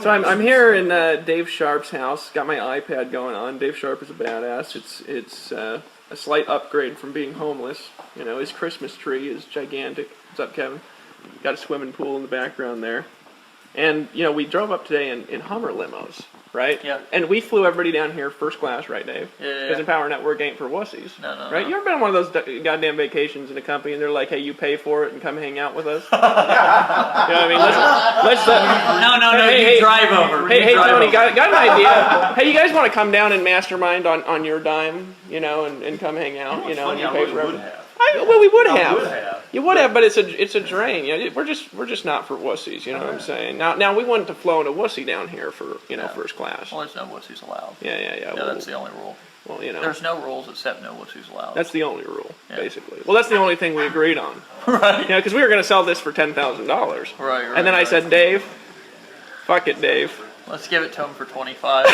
So I'm here in Dave Sharpe's house. Got my iPad going on. Dave Sharpe is a badass. It's a slight upgrade from being homeless. You know, his Christmas tree is gigantic. What's up, Kevin? Got a swimming pool in the background there. And, you know, we drove up today in Hummer limos, right? Yeah. And we flew everybody down here first class, right, Dave? Yeah. Because Empower Network ain't for wussies. No. Right? You ever been on one of those goddamn vacations in a company and they're like, hey, you pay for it and come hang out with us? You know what I mean? Let's No, you drive over. Hey, Tony, got an idea. Hey, you guys want to come down and mastermind on your dime, you know, and come hang out, you know, and you pay for everything? Well, we would have. You would have, but it's a drain. You know, we're just not for wussies. You know what I'm saying? Now we wouldn't have flown a wussy down here for first class. Well, there's no wussies allowed. Yeah. Yeah, Well, that's the only rule. Well, you know, There's no rules except no wussies allowed. that's the only rule, basically. Well, that's the only thing we agreed on. Right. You know, because we were going to sell this for $10,000. Right. And then I said, Dave, fuck it, Dave. Let's give it to him for 25.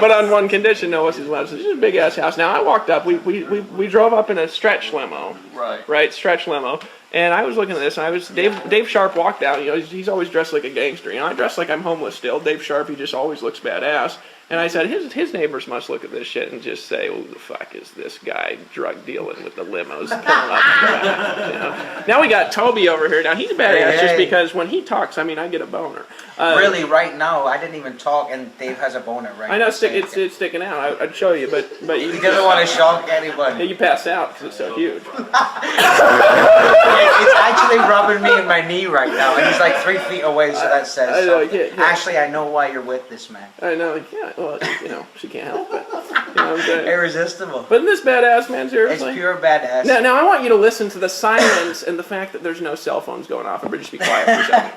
But on one condition, no wussies allowed. So this is a big ass house. Now I walked up. We drove up in a stretch limo. Right, stretch limo. And I was looking at this, and Dave Sharpe walked out. You know, he's always dressed like a gangster. You know, I dress like I'm homeless still. Dave Sharpe, he just always looks badass. And I said, his neighbors must look at this shit and just say, "Who the fuck is this guy drug dealing with the limos coming up?" You know? Now we got Toby over here. Now he's a badass just because when he talks, I mean, I get a boner. Really, right now, I didn't even talk, and Dave has a boner right now. I know it's sticking out. I'd show you, but he doesn't want to shock anybody. Yeah, you pass out because it's so huge. It's actually rubbing me in my knee right now, and he's like 3 feet away, so that says something. Ashley, I know why you're with this man. I know, yeah. Well, you know, she can't help it. You know what I'm saying? Irresistible. But isn't this badass, man? Seriously? It's pure badass. Now I want you to listen to the silence and the fact that there's no cell phones going off. Everybody just be quiet for a second.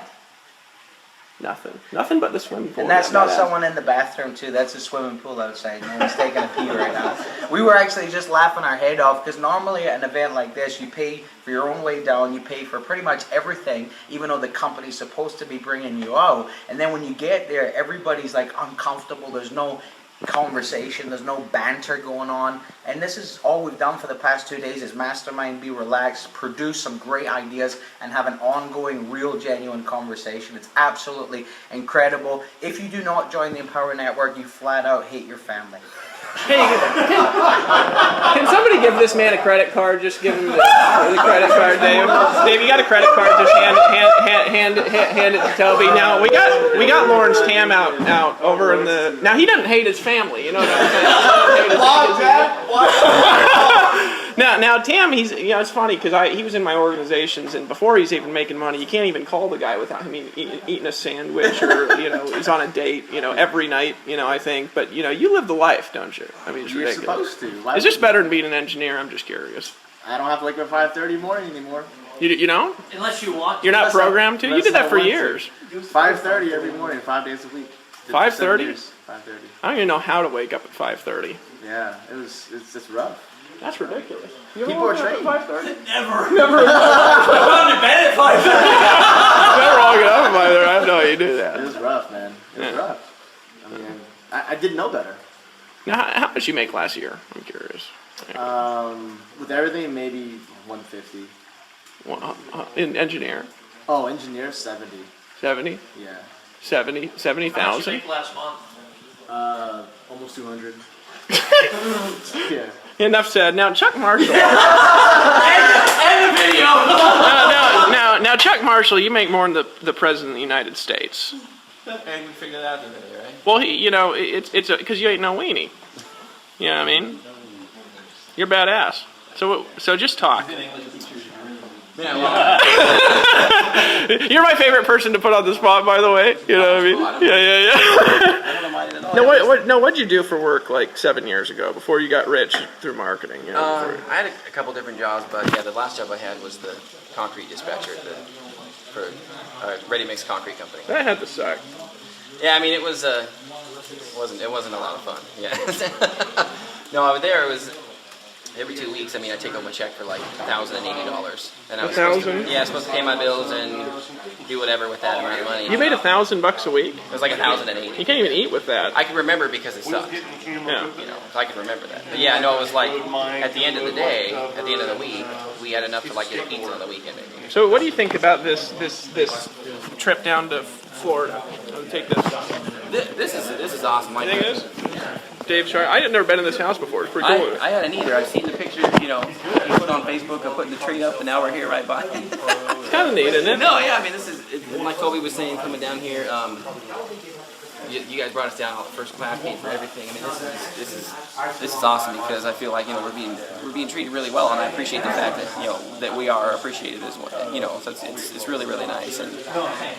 Nothing but the swimming pool. And that's not someone in the bathroom too. That's a swimming pool outside. No one's taking a pee right now. We were actually just laughing our head off because normally at an event like this, you pay for your own way down. You pay for pretty much everything, even though the company's supposed to be bringing you out. And then when you get there, everybody's like uncomfortable. There's no conversation, there's no banter going on, and this is all we've done for the past 2 days is mastermind, be relaxed, produce some great ideas, and have an ongoing, real, genuine conversation. It's absolutely incredible. If you do not join the Empower Network, you flat out hate your family. Hey, can somebody give this man a credit card? Just give him the credit card, Dave. Dave, you got a credit card? Just hand it to Toby. Now we got Lawrence Tam out over in the. Now he doesn't hate his family. You know what I'm saying? Now Tam, it's funny because he was in my organizations, and before he's even making money, you can't even call the guy without him eating a sandwich or he's on a date every night. I think, but you live the life, don't you? I mean, it's You're ridiculous. supposed to. Is this better than being an engineer? I'm just curious. I don't have to wake up at 5:30 morning anymore. You don't? Unless you want to. You're not programmed to? You did that for years. 5:30 every morning, 5 days a week. 5:30? 5:30. I don't even know how to wake up at 5:30. Yeah, it's just rough. That's ridiculous. You People are trained. 5:30? Never. I'm going to bed at 5:30. Never all get up at 5:30. I have no idea you do that. It was rough, man. It was rough. I mean, I didn't know better. Now, how much you make last year? I'm curious. With everything, maybe 150. In engineer? Oh, engineer 70. 70? Yeah. 70,000? How much you make last month? Almost 200. Yeah. Enough said. Now, Chuck Marshall. End the video. Now, Chuck Marshall, you make more than the President of the United States. And we figured that out today, right? Well, it's because you ain't no weenie. You know what I mean? You're badass. So just talk. Yeah, well, You're my favorite person to put on the spot, by the way. You know what I mean? Yeah. I don't mind it at all. What'd you do for work like 7 years ago before you got rich through marketing? I had a couple different jobs, but yeah, the last job I had was the concrete dispatcher for a ready-mix concrete company. That had to suck. Yeah, I mean it wasn't a lot of fun. Yeah. No, I was there. It was every 2 weeks. I mean, I take home a check for like $1,080, and I was supposed to pay my bills and do whatever with that amount of money. You made $1,000 a week? It was like $1,080. You can't even eat with that. I can remember because it sucked. Yeah. So I can remember that. But yeah, no, it was like at the end of the day, at the end of the week, we had enough to like get a pizza on the weekend maybe. So what do you think about this trip down to Florida. I'll take this. This is awesome. You think it is? Dave Sharpe. I had never been in this house before. It's pretty cool. I hadn't either. I've seen the pictures, you put on Facebook of putting the tree up, and now we're here right by. It's kind of neat, isn't it? No, yeah, I mean, like Kobe was saying, coming down here, you guys brought us down first class, paid for everything. I mean, this is awesome because I feel like we're being treated really well, and I appreciate the fact that that we are appreciated as well. So it's really really nice. And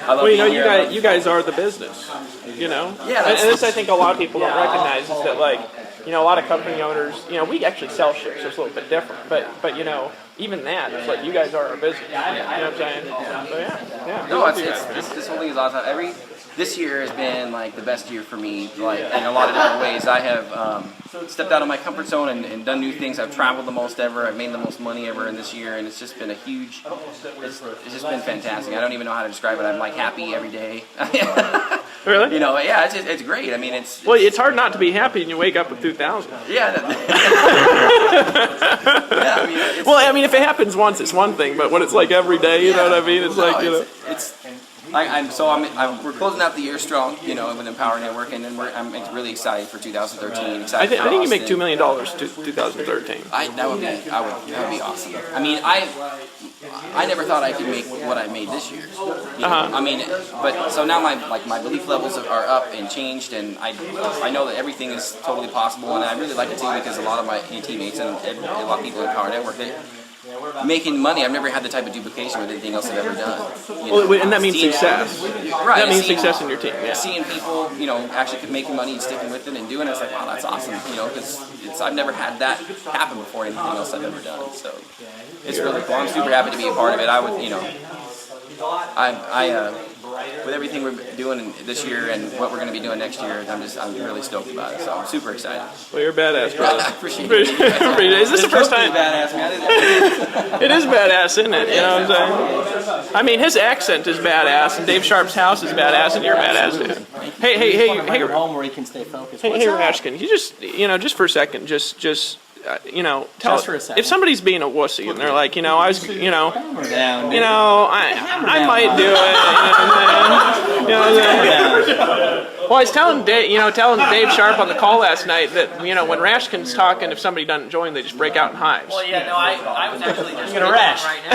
I love well, you guys are the business. Yeah, and this I think a lot of people don't recognize is that a lot of company owners, we actually sell ships, so it's a little bit different. But even that, it's like you guys are our business. You know what I'm saying? So yeah. No, this whole thing is awesome. This year has been like the best year for me, like in a lot of different ways. I have stepped out of my comfort zone and done new things. I've traveled the most ever. I've made the most money ever in this year, and it's just been it's just been fantastic. I don't even know how to describe it. I'm like happy every day. Really? Yeah, it's great. I mean, it's hard not to be happy when you wake up with 2,000. Yeah. Well, I mean, if it happens once, it's one thing, but when it's like every day, you know what I mean? We're closing out the year strong, with Empower Networking, and I'm really excited for 2013. I think you make $2 million 2013. That would be awesome. I mean, I never thought I could make what I made this year. I mean, but so now my belief levels are up and changed, and I know that everything is totally possible, and I really like it too because a lot of my teammates and a lot of people in Empower Network, making money. I've never had the type of duplication with anything else I've ever done. And that means success. Right. That means success in your team. Yeah. Seeing people, actually making money and sticking with it and doing it, it's like, wow, that's awesome. Because I've never had that happen before anything else I've ever done. So it's really cool. I'm super happy to be a part of it. I would, with everything we're doing this year and what we're going to be doing next year, I'm really stoked about it. So I'm super excited. Well, you're a badass, brother. I appreciate it. Is this the first time? Badass, man. It is badass, isn't it? You know what I'm saying? I mean, his accent is badass, and Dave Sharpe's house is badass, and you're a badass, dude. Hey, home where he can stay focused. Hey, Rashkin, you just for a second, tell for a second. If somebody's being a wussy and they're like, I might do it. Well, I was telling Dave Sharpe on the call last night that when Rashkin's talking, if somebody doesn't join, they just break out in hives. Well, yeah, no, I was actually just Get a rash. right now.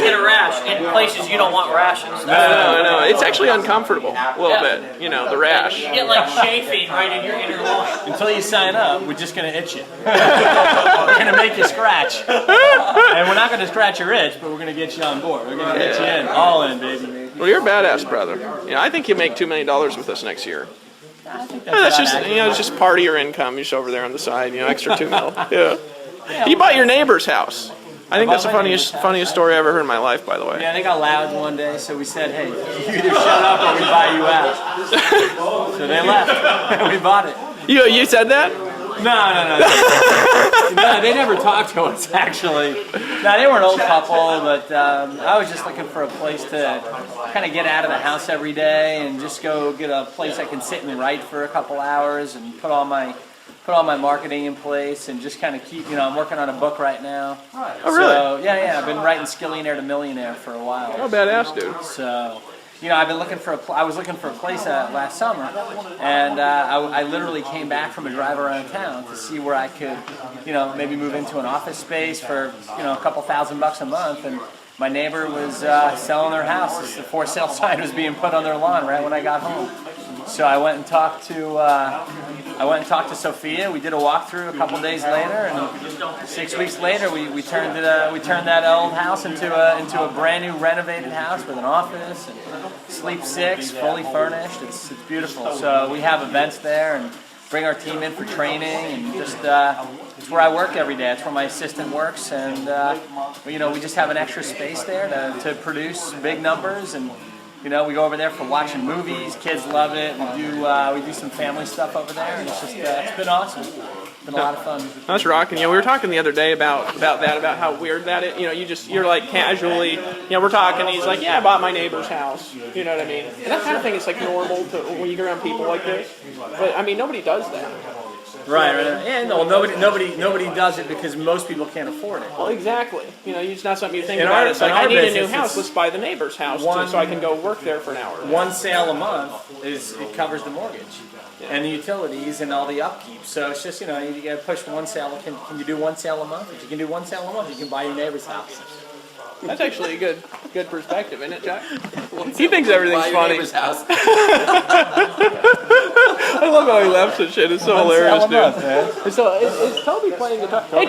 Get a rash in places you don't want rashes. No, it's actually uncomfortable a little bit. The rash. You get like chafing right in your inner lung. Until you sign up, we're just going to itch you. We're going to make you scratch. And we're not going to scratch your itch, but we're going to get you on board. We're going to get you in. All in, baby. Well, you're a badass, brother. I think you make $2 million with us next year. I think That's just it's just part of your income. You're just over there on the side, extra $2 million. Yeah. You bought your neighbor's house. I think that's the funniest story I ever heard in my life, by the way. Yeah, they got loud one day, so we said, hey, you either shut up or we buy you out. So they left, and we bought it. You said that? No. No, they never talked to us, actually. No, they were an old couple, but I was just looking for a place to kind of get out of the house every day and just go get a place I can sit and write for a couple hours and put all my marketing in place and just kind of keep, I'm working on a book right now. Oh, really? So, yeah, I've been writing Skillionaire to Millionaire for a while. Oh, badass, dude. So, I've been looking for I was looking for a place last summer, and I literally came back from a drive around town to see where I could, maybe move into an office space for, a couple $1,000 a month, and my neighbor was selling their house. The for sale sign was being put on their lawn right when I got home. So I went and talked to Sophia. We did a walkthrough a couple days later, and 6 weeks later, we turned that old house into a brand new renovated house with an office and sleep 6, fully furnished. It's beautiful. So we have events there and bring our team in for training, and just it's where I work every day. It's where my assistant works, and we just have an extra space there to produce big numbers. And we go over there for watching movies. Kids love it. We do some family stuff over there, and it's just it's been awesome. It's been a lot of fun. That's rocking. We were talking the other day about how weird that is. You're like casually, we're talking. He's like, yeah, I bought my neighbor's house. You know what I mean? And that kind of thing is like normal to when you get around people like this. But I mean, nobody does that. Right. Yeah, no, nobody does it because most people can't afford it. Well, exactly. It's not something you think In about. our- It's like, in I our need a new business, house. it's Let's buy the neighbor's house so I can go work there for an hour. One sale a month it covers the mortgage and the utilities and all the upkeep. So it's just you got to push one sale. Can you do one sale a month? If you can do one sale a month, you can buy your neighbor's house. That's actually a good perspective, isn't it, Jack? He thinks everything's Buy your funny. neighbor's house. I love how he laughs at shit. It's so hilarious, dude. So is Toby playing guitar? Hey,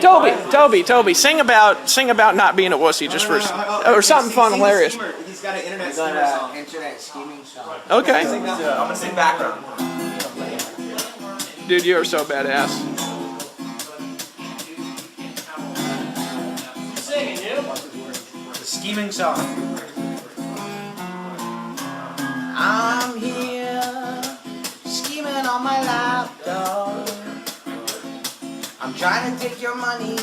Toby, sing about not being a wussy just for or something fun, hilarious. He's got an internet It's schemer an song. internet scheming song. Okay, I'm gonna sing background. dude, you are so badass. The scheming song. I'm here scheming on my laptop. I'm trying to take your money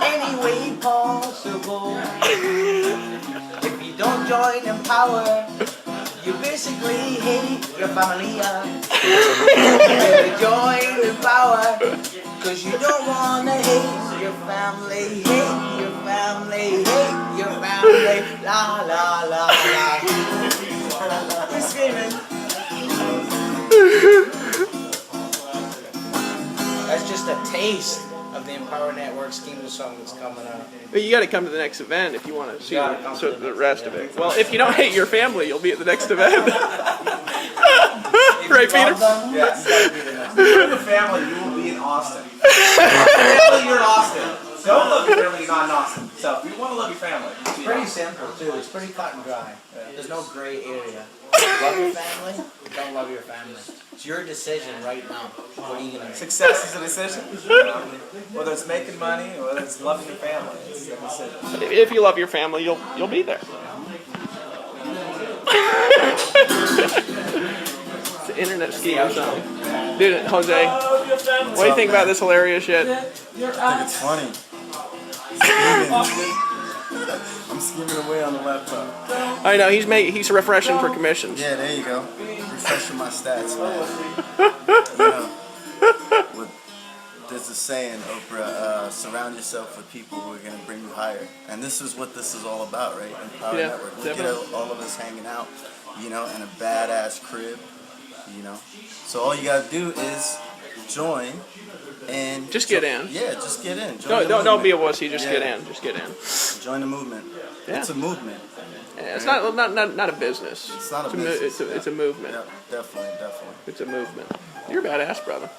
any way possible. If you don't join in power, you basically hate your family. You join in power, cause you don't wanna hate your family, hate your family, hate your family. La la la la. We're screaming. That's just a taste of the Empower Network scheme song that's coming out. But you got to come to the next event if you want to see the rest of it. Well, if you don't hate your family, you'll be at the next event. Right, Peter? Yes. If you love your family, you will be in Austin. If you love your family, you're in Austin. Don't love your family, you're not in Austin. So if you want to love your family, It's pretty simple too. It's pretty cut and dry. There's no gray area. Love your family, don't love your family. It's your decision right now. What are you gonna do? success is a decision. Whether it's making money or whether it's loving your family, it's a decision. If you love your family, you'll be there. It's the internet scheme song. Dude, Jose, what do you think about this hilarious shit? I think it's funny. I'm scheming away on the laptop. I know he's refreshing for commissions. Yeah, there you go. Refreshing my stats, man. There's a saying, Oprah, surround yourself with people who are going to bring you higher. And this is what this is all about, right? Empower Yeah, Network. Look definitely. at all of us hanging out, in a badass crib, So all you got to do is join and... Just get in. Yeah, just get in. Join Don't be a movement. wussy. Just Yeah. get in. Just get in. Join the movement. Yeah. It's a movement. Yeah, it's not a business. It's not a mo- business. it's a movement. Yeah, definitely. It's a movement. You're a badass, brother.